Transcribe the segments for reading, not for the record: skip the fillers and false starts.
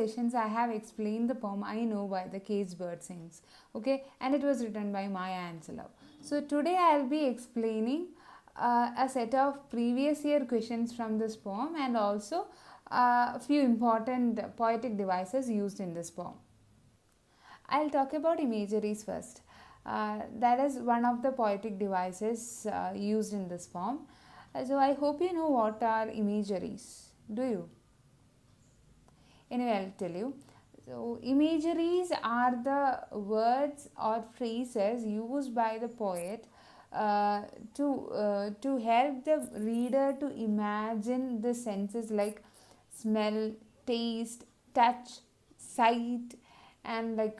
sessions I have explained the poem I Know by the Caged Bird Sings. Okay, and it was written by Maya Angelou. So today I'll be explaining a set of previous year questions from this poem, and also a few important poetic devices used in this poem. I'll talk about imageries first. That is one of the poetic devices used in this poem. So I hope you know what are imageries. Do you? Anyway, I'll tell you. So imageries are the words or phrases used by the poet to help the reader to imagine the senses like smell, taste, touch, sight, and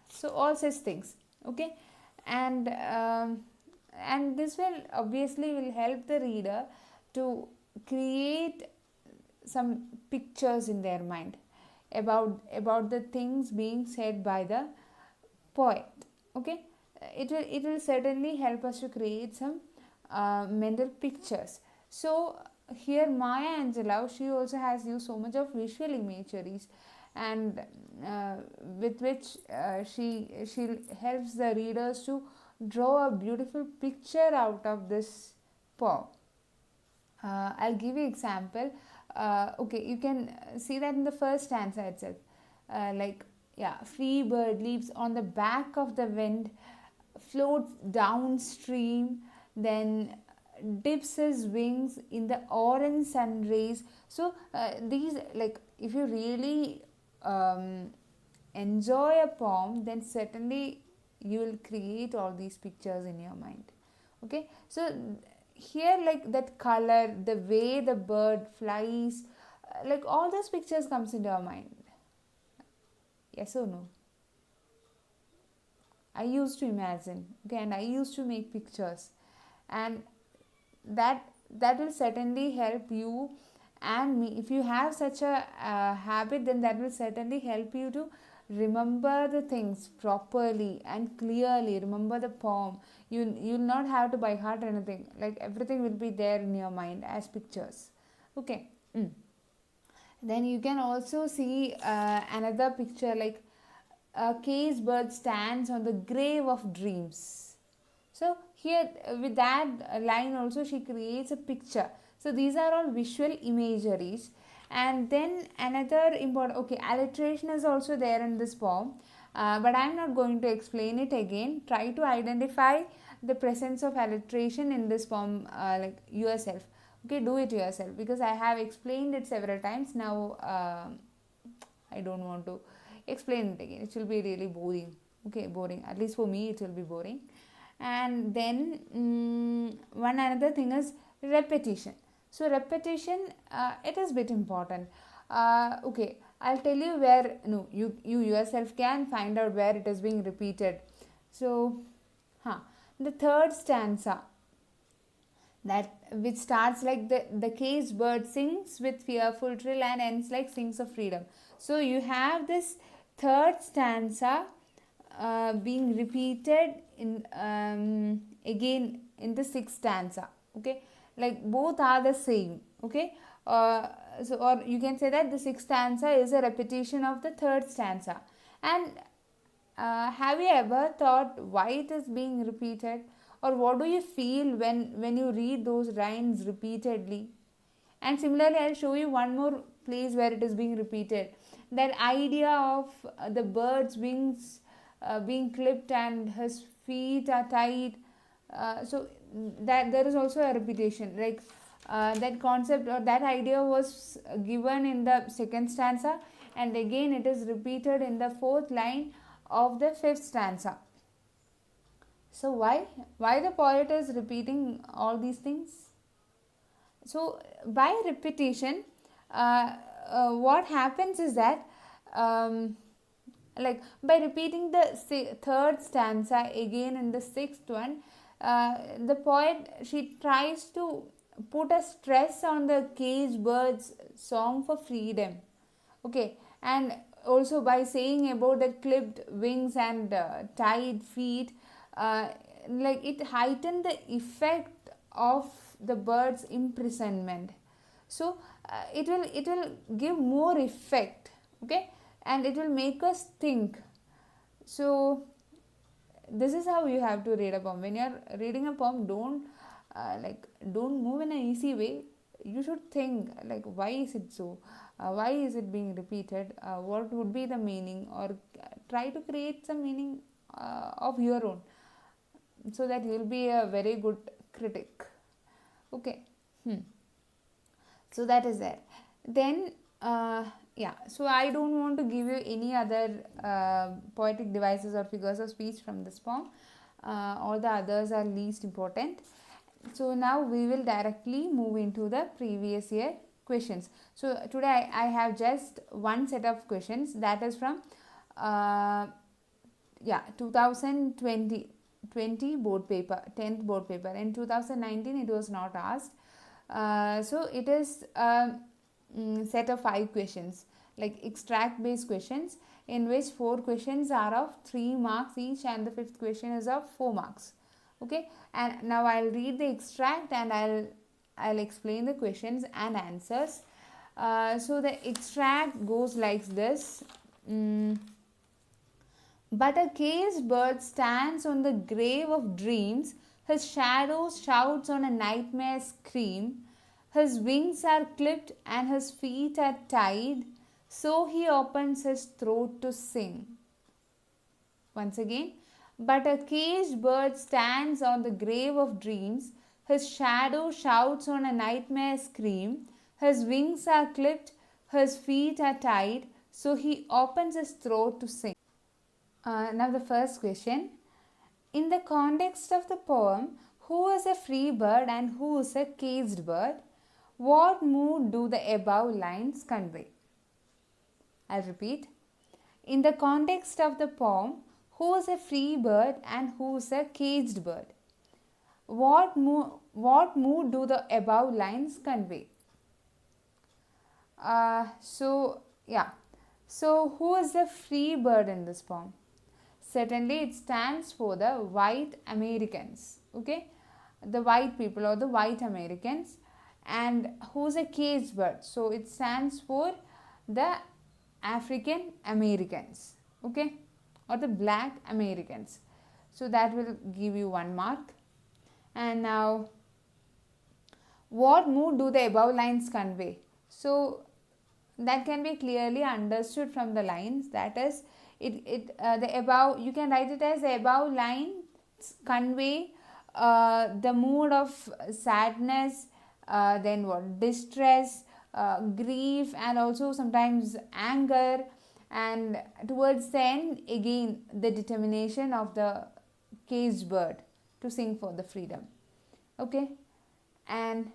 so all such things. Okay, and this will obviously will help the reader to create some pictures in their mind about the things being said by the poet. Okay, it will certainly help us to create some mental pictures. So here Maya Angelou, she also has used so much of visual imageries, and with which she helps the readers to draw a beautiful picture out of this poem. I'll give you example. Okay, you can see that in the first stanza itself. Free bird leaps on the back of the wind, floats downstream, then dips his wings in the orange sun rays. So these, like, if you really enjoy a poem, then certainly you will create all these pictures in your mind. Okay, so here, like that color, the way the bird flies, like all those pictures comes into our mind. Yes or no? I used to imagine, okay, and I used to make pictures, and that will certainly help you and me. If you have such a habit, then that will certainly help you to remember the things properly and clearly. Remember the poem. You'll not have to by heart anything. Like everything will be there in your mind as pictures. Okay. Then you can also see another picture, like a caged bird stands on the grave of dreams. So here with that line also she creates a picture. So these are all visual imageries. And then another important, okay, alliteration is also there in this poem, but I am not going to explain it again. Try to identify the presence of alliteration in this poem like yourself. Okay, do it yourself, because I have explained it several times. Now I don't want to explain it again. It will be really boring. Okay, boring. At least for me it will be boring. And then one another thing is repetition. So repetition, it is bit important. Okay, I'll tell you where, no, you yourself can find out where it is being repeated. So, the third stanza, that which starts like the caged bird sings with fearful trill and ends like sings of freedom. So you have this third stanza being repeated in again in the sixth stanza. Okay, like both are the same. Okay, so or you can say that the sixth stanza is a repetition of the third stanza. And have you ever thought why it is being repeated, or what do you feel when you read those lines repeatedly? And similarly, I'll show you one more place where it is being repeated. That idea of the bird's wings being clipped and his feet are tied. So that there is also a repetition. Like that concept or that idea was given in the second stanza, and again it is repeated in the fourth line of the fifth stanza. So why the poet is repeating all these things? So by repetition, what happens is that like by repeating the third stanza again in the sixth one, the poet, she tries to put a stress on the caged bird's song for freedom. Okay, and also by saying about the clipped wings and tied feet, like it heightened the effect of the bird's imprisonment. So it will give more effect. okay, and it will make us think. So this is how you have to read a poem. When you're reading a poem, don't move in an easy way. You should think, like, why is it so, why is it being repeated, what would be the meaning, or try to create some meaning of your own, so that you'll be a very good critic. Okay. So that is there. Then yeah, so I don't want to give you any other poetic devices or figures of speech from this poem. All the others are least important. So now we will directly move into the previous year questions. So today I have just one set of questions, that is from 2020 board paper, 10th board paper. In 2019 it was not asked. So it is a set of 5 questions, like extract based questions, in which 4 questions are of 3 marks each and the 5th question is of 4 marks. Okay, and now I'll read the extract and I'll explain the questions and answers. So the extract goes like this. But a caged bird stands on the grave of dreams. His shadow shouts on a nightmare scream. His wings are clipped and his feet are tied. So he opens his throat to sing. Once again. But a caged bird stands on the grave of dreams. His shadow shouts on a nightmare scream. His wings are clipped, his feet are tied. So he opens his throat to sing. Now the first question. In the context of the poem, who is a free bird and who is a caged bird? What mood do the above lines convey? I'll repeat. In the context of the poem, who is a free bird and who is a caged bird? What mood do the above lines convey? So who is the free bird in this poem? Certainly it stands for the white Americans, okay, the white people or the white Americans. And who's a caged bird? So it stands for the African Americans, okay, or the black Americans. So that will give you 1 mark. And now, what mood do the above lines convey? So that can be clearly understood from the lines. That is, the above, you can write it as the above lines convey the mood of sadness, then what, distress, grief, and also sometimes anger, and towards the end again the determination of the caged bird to sing for the freedom. Okay, and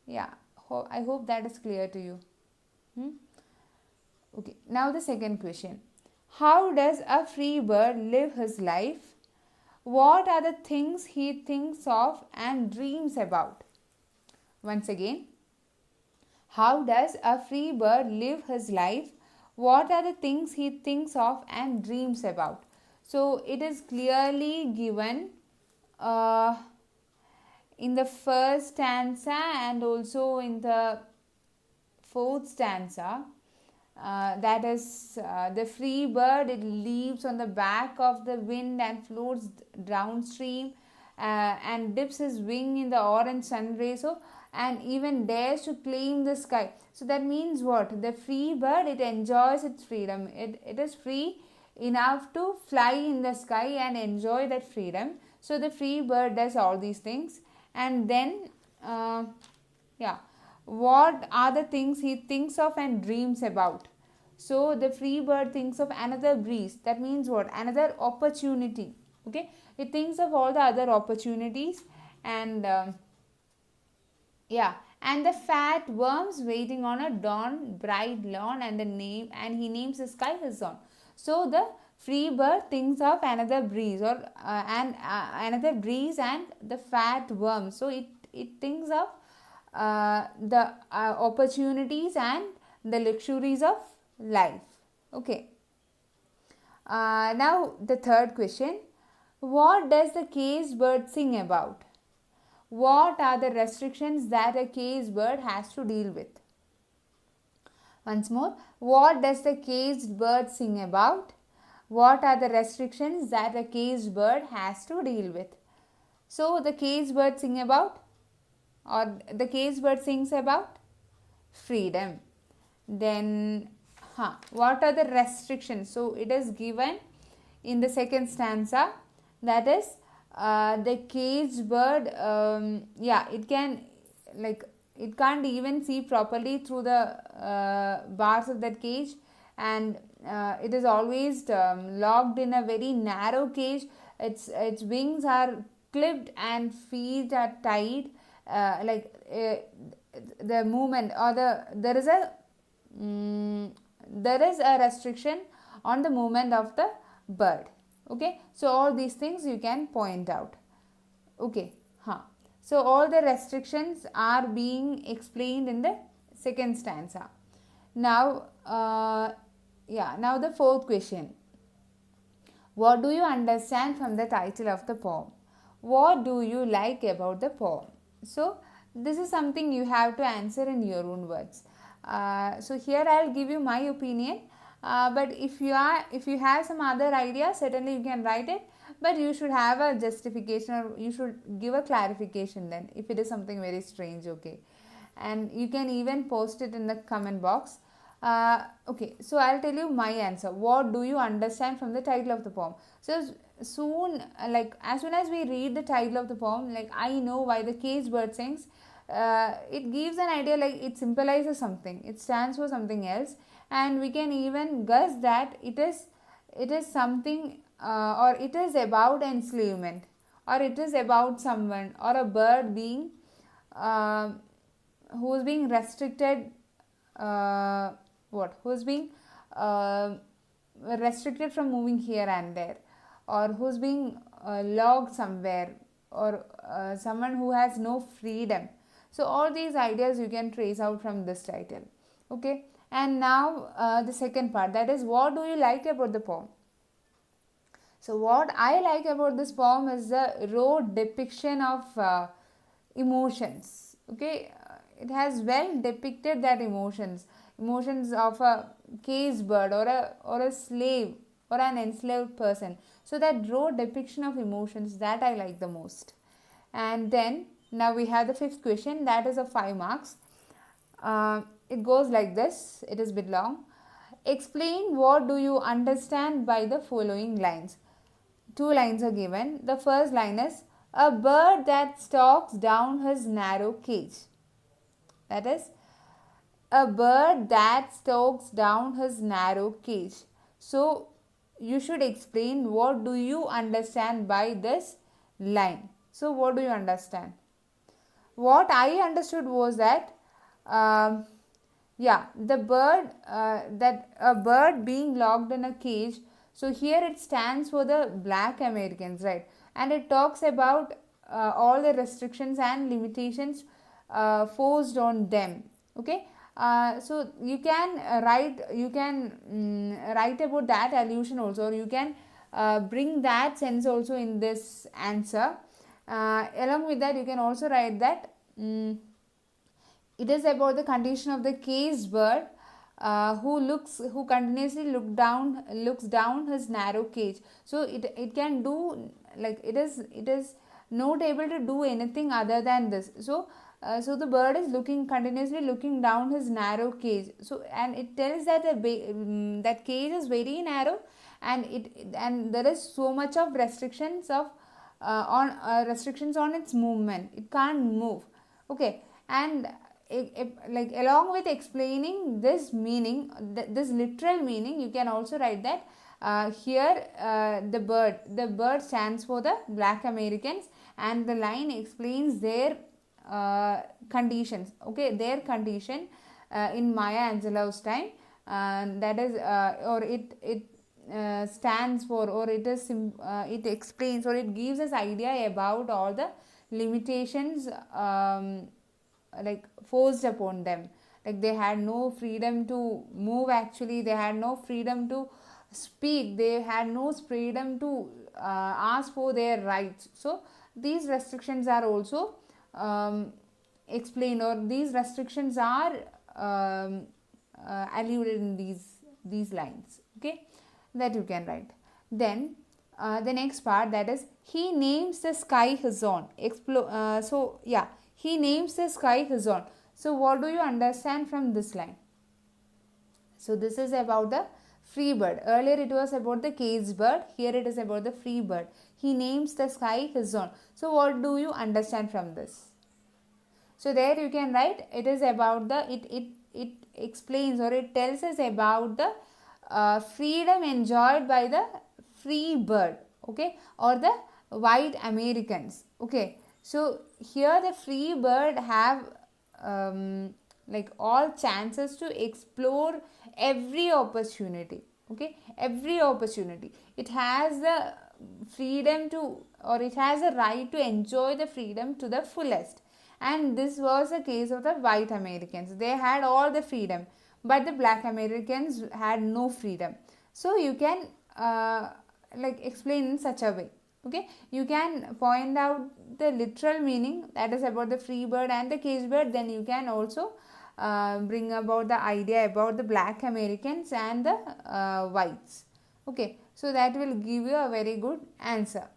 yeah, I hope that is clear to you. Okay, now the second question. How does a free bird live his life? What are the things he thinks of and dreams about? Once again, how does a free bird live his life? What are the things he thinks of and dreams about? So it is clearly given in the first stanza and also in the 4th stanza. That is, the free bird, it leaps on the back of the wind and floats downstream and dips his wing in the orange sun ray, so, and even dares to claim the sky. So that means what? The free bird, it enjoys its freedom. It is free enough to fly in the sky and enjoy that freedom. So the free bird does all these things. And then what are the things he thinks of and dreams about? So the free bird thinks of another breeze. That means what? Another opportunity. Okay, it thinks of all the other opportunities. And and the fat worms waiting on a dawn bright lawn, and he names the sky his own. So the free bird thinks of another breeze or another breeze and the fat worms. So it thinks of the opportunities and the luxuries of life. Okay. Now the third question. What does the caged bird sing about? What are the restrictions that a caged bird has to deal with? Once more, what does the caged bird sing about? What are the restrictions that a caged bird has to deal with? So the caged bird sing about, or the caged bird sings about freedom. Then, what are the restrictions? So it is given in the second stanza, that is the caged bird, it can't even see properly through the bars of that cage, and it is always locked in a very narrow cage. Its wings are clipped and feet are tied, the movement, or there is a restriction on the movement of the bird. Okay, so all these things you can point out. Okay, so all the restrictions are being explained in the second stanza. Now, now the fourth question. What do you understand from the title of the poem? What do you like about the poem? So this is something you have to answer in your own words. So here I'll give you my opinion, but if you have some other idea, certainly you can write it, but you should have a justification, or you should give a clarification then if it is something very strange. Okay, and you can even post it in the comment box. Okay, so I'll tell you my answer. What do you understand from the title of the poem? So soon, as soon as we read the title of the poem, I know why the caged bird sings. It gives an idea, it symbolizes something, it stands for something else, and we can even guess that it is something, or it is about enslavement, or it is about someone, or a bird being who is being restricted, who's being restricted from moving here and there, or who's being locked somewhere, or someone who has no freedom. So all these ideas you can trace out from this title. Okay, and now the second part, that is, what do you like about the poem? So what I like about this poem is the raw depiction of emotions. Okay, it has well depicted that emotions of a caged bird, or a slave, or an enslaved person. So that raw depiction of emotions, that I like the most. And then now we have the fifth question, that is of 5 marks. It goes like this, it is a bit long. Explain what do you understand by the following lines. 2 lines are given. The first line is, a bird that stalks down his narrow cage. That is, a bird that stalks down his narrow cage. So you should explain what do you understand by this line. So what do you understand? What I understood was that the bird, that a bird being locked in a cage. So here it stands for the Black Americans, right? And it talks about all the restrictions and limitations forced on them. Okay, so you can write about that allusion also, or you can bring that sense also in this answer. Along with that, you can also write that it is about the condition of the caged bird who continuously looks down his narrow cage. So it can do, it is not able to do anything other than this. So the bird is continuously looking down his narrow cage. So, and it tells that that cage is very narrow, and there is so much of restrictions on its movement. It can't move. Okay, and along with explaining this meaning, this literal meaning, you can also write that here the bird stands for the Black Americans, and the line explains their conditions. Okay, their condition in Maya Angelou's time, that is, or it stands for, or it explains, or it gives us idea about all the limitations forced upon them. They had no freedom to move. Actually, they had no freedom to speak, they had no freedom to ask for their rights. So these restrictions are also explained, or these restrictions are alluded in these lines. Okay, that you can write. Then the next part, that is, he names the sky his own. So yeah, he names the sky his own. So what do you understand from this line? So this is about the free bird. Earlier it was about the caged bird. Here it is about the free bird. He names the sky his own. So what do you understand from this? So there you can write, it is about the, it explains or it tells us about the freedom enjoyed by the free bird, okay, or the white Americans. Okay, so here the free bird have like all chances to explore every opportunity. Okay, every opportunity, it has the freedom to, or it has a right to enjoy the freedom to the fullest. And this was the case of the white Americans. They had all the freedom, but the black Americans had no freedom. So you can like explain in such a way. Okay, you can point out the literal meaning, that is about the free bird and the caged bird. Then you can also bring about the idea about the black Americans and the whites. Okay, so that will give you a very good answer.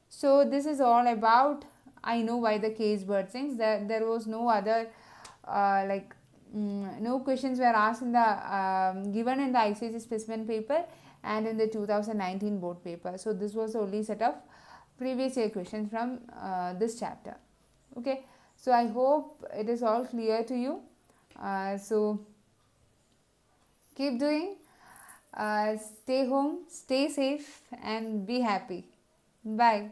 So this is all about I know why the caged bird sings. There was no other no questions were asked in the given in the ICSE specimen paper and in the 2019 board paper. So this was the only set of previous year questions from this chapter. Okay, so I hope it is all clear to you. So keep doing, stay home, stay safe, and be happy. Bye.